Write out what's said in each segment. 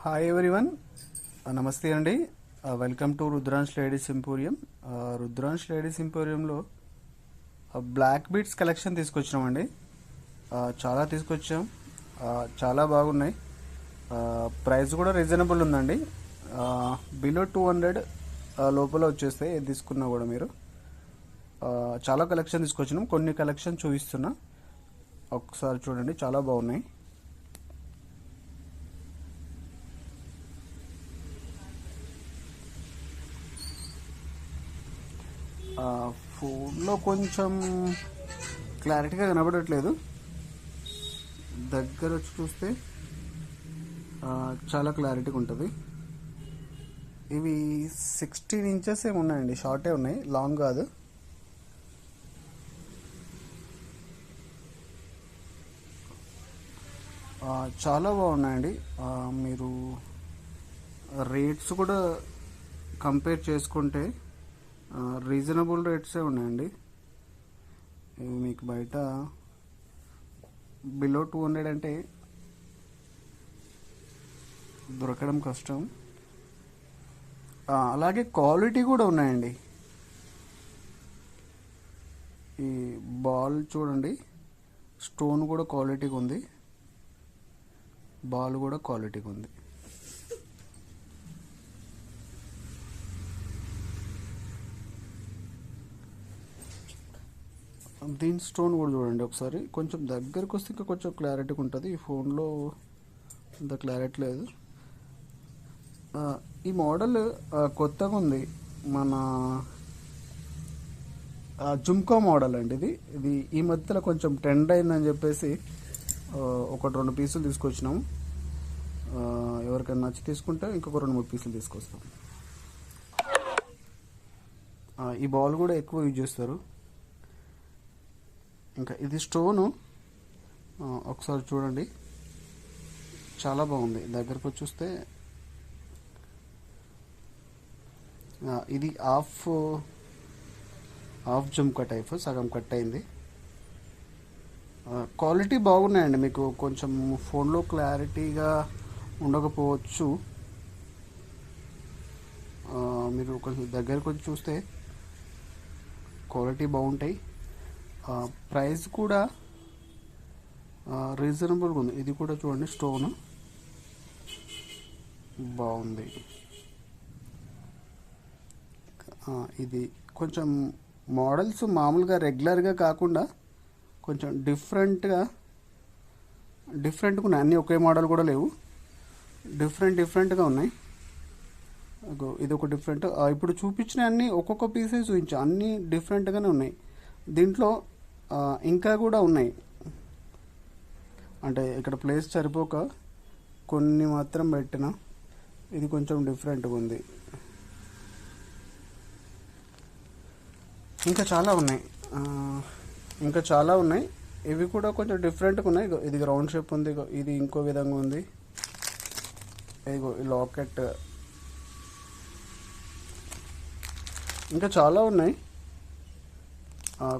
Hi everyone, నమస్తే అండి. Welcome to Rudransh ladies emporium. Rudransh ladies ఎంపోరియంలో బ్లాక్ బీడ్స్ కలెక్షన్ తీసుకొచ్చినామండి. చాలా తీసుకొచ్చాం, చాలా బాగున్నాయి. ప్రైస్ కూడా రీజనబుల్ ఉందండి. బిలో 200 లోపల వచ్చేస్తాయి. ఏది తీసుకున్నా కూడా మీరు. చాలా కలెక్షన్ తీసుకొచ్చినాం, కొన్ని కలెక్షన్ చూపిస్తున్నా, ఒకసారి చూడండి. చాలా బాగున్నాయి. ఫోన్లో కొంచెం క్లారిటీగా కనబడట్లేదు, దగ్గర వచ్చి చూస్తే చాలా క్లారిటీగా ఉంటుంది. ఇవి 16 ఇంచెస్ ఏమి ఉన్నాయండి, షార్టే ఉన్నాయి, లాంగ్ కాదు. చాలా బాగున్నాయండి. మీరు రేట్స్ కూడా కంపేర్ చేసుకుంటే రీజనబుల్ రేట్సే ఉన్నాయండి. ఇవి మీకు బయట బిలో 200 అంటే దొరకడం కష్టం. అలాగే క్వాలిటీ కూడా ఉన్నాయండి. ఈ బాల్ చూడండి, స్టోన్ కూడా క్వాలిటీగా ఉంది, బాల్ కూడా క్వాలిటీగా ఉంది. దీని స్టోన్ కూడా చూడండి ఒకసారి. కొంచెం దగ్గరకు వస్తే ఇంకా కొంచెం క్లారిటీగా ఉంటుంది. ఈ ఫోన్లో అంత క్లారిటీ లేదు. ఈ మోడల్ కొత్తగా ఉంది, మన జుమ్కా మోడల్ అండి. ఇది ఈ మధ్యలో కొంచెం ట్రెండ్ అయిందని చెప్పేసి ఒకటి 2 పీసులు తీసుకొచ్చినాము. ఎవరికైనా నచ్చి తీసుకుంటే ఇంకొక 2-3 పీసులు తీసుకొస్తాం. ఈ బాల్ కూడా ఎక్కువ యూజ్ చేస్తారు. ఇంకా ఇది స్టోను ఒకసారి చూడండి, చాలా బాగుంది. దగ్గరకు వచ్చి చూస్తే ఇది హాఫ్ జుమ్కా టైప్, సగం కట్ అయింది. క్వాలిటీ బాగున్నాయండి. మీకు కొంచెం ఫోన్లో క్లారిటీగా ఉండకపోవచ్చు, మీరు కొంచెం దగ్గరకు వచ్చి చూస్తే క్వాలిటీ బాగుంటాయి. ప్రైస్ కూడా రీజనబుల్గా ఉంది. ఇది కూడా చూడండి, స్టోన్ బాగుంది. ఇది కొంచెం మోడల్స్ మామూలుగా రెగ్యులర్గా కాకుండా కొంచెం డిఫరెంట్గా ఉన్నాయి. అన్నీ ఒకే మోడల్ కూడా లేవు, డిఫరెంట్గా ఉన్నాయి. ఇది ఒక డిఫరెంట్. ఇప్పుడు చూపించిన అన్నీ ఒక్కొక్క పీసే చూపించా, అన్నీ డిఫరెంట్గానే ఉన్నాయి. దీంట్లో ఇంకా కూడా ఉన్నాయి, అంటే ఇక్కడ ప్లేస్ సరిపోక కొన్ని మాత్రం పెట్టిన. ఇది కొంచెం డిఫరెంట్గా ఉంది. ఇంకా చాలా ఉన్నాయి. ఇవి కూడా కొంచెం డిఫరెంట్గా ఉన్నాయి. ఇది రౌండ్ షేప్ ఉంది, ఇది ఇంకో విధంగా ఉంది. ఇదిగో ఈ లాకెట్. ఇంకా చాలా ఉన్నాయి,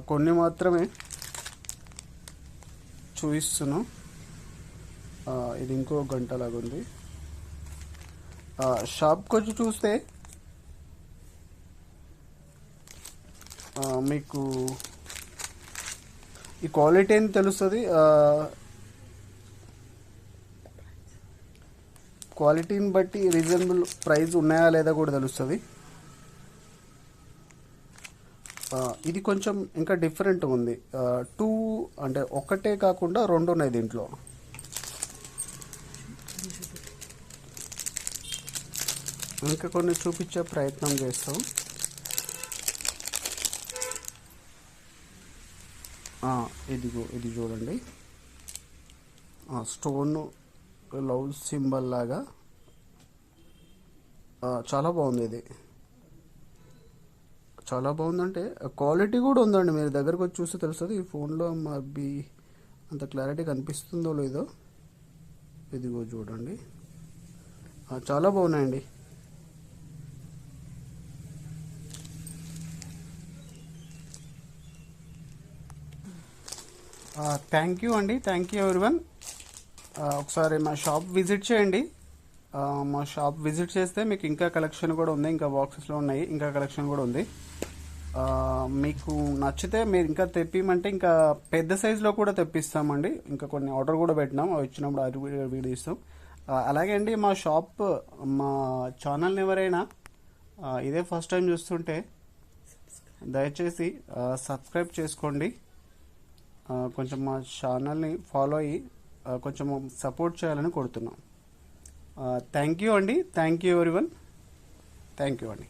కొన్ని మాత్రమే చూపిస్తున్నాం. ఇది ఇంకో గంట లాగా ఉంది. షాప్కి వచ్చి చూస్తే మీకు ఈ క్వాలిటీ అని తెలుస్తుంది. క్వాలిటీని బట్టి రీజనబుల్ ప్రైస్ ఉన్నాయా లేదా కూడా తెలుస్తుంది. ఇది కొంచెం ఇంకా డిఫరెంట్గా ఉంది. 2 అంటే ఒకటే కాకుండా 2 ఉన్నాయి దీంట్లో. ఇంకా కొన్ని చూపించే ప్రయత్నం చేస్తాం. ఇది చూడండి, స్టోన్ లవ్ సింబల్ లాగా చాలా బాగుంది. ఇది చాలా బాగుందంటే క్వాలిటీ కూడా ఉందండి. మీరు దగ్గరకు వచ్చి చూస్తే తెలుస్తుంది. ఈ ఫోన్లో అవి అంత క్లారిటీ కనిపిస్తుందో లేదో. ఇదిగో చూడండి, చాలా బాగున్నాయండి. థ్యాంక్ యూ అండి, థ్యాంక్ యూ ఎవ్రీవన్. ఒకసారి మా షాప్ విజిట్ చేయండి. మా షాప్ విజిట్ చేస్తే మీకు ఇంకా కలెక్షన్ కూడా ఉంది, ఇంకా బాక్సెస్లో ఉన్నాయి, ఇంకా కలెక్షన్ కూడా ఉంది. మీకు నచ్చితే మీరు ఇంకా తెప్పిమంటే ఇంకా పెద్ద సైజులో కూడా తెప్పిస్తామండి. ఇంకా కొన్ని ఆర్డర్ కూడా పెట్టినాం, అవి వచ్చినప్పుడు అది వీడియో ఇస్తాం. అలాగే అండి మా షాప్, మా ఛానల్ని ఎవరైనా ఇదే ఫస్ట్ టైం చూస్తుంటే దయచేసి సబ్స్క్రైబ్ చేసుకోండి. కొంచెం మా ఛానల్ని ఫాలో అయ్యి కొంచెం సపోర్ట్ చేయాలని కోరుతున్నాం. థ్యాంక్ యూ అండి. Thank you everyone. Thank you అండి.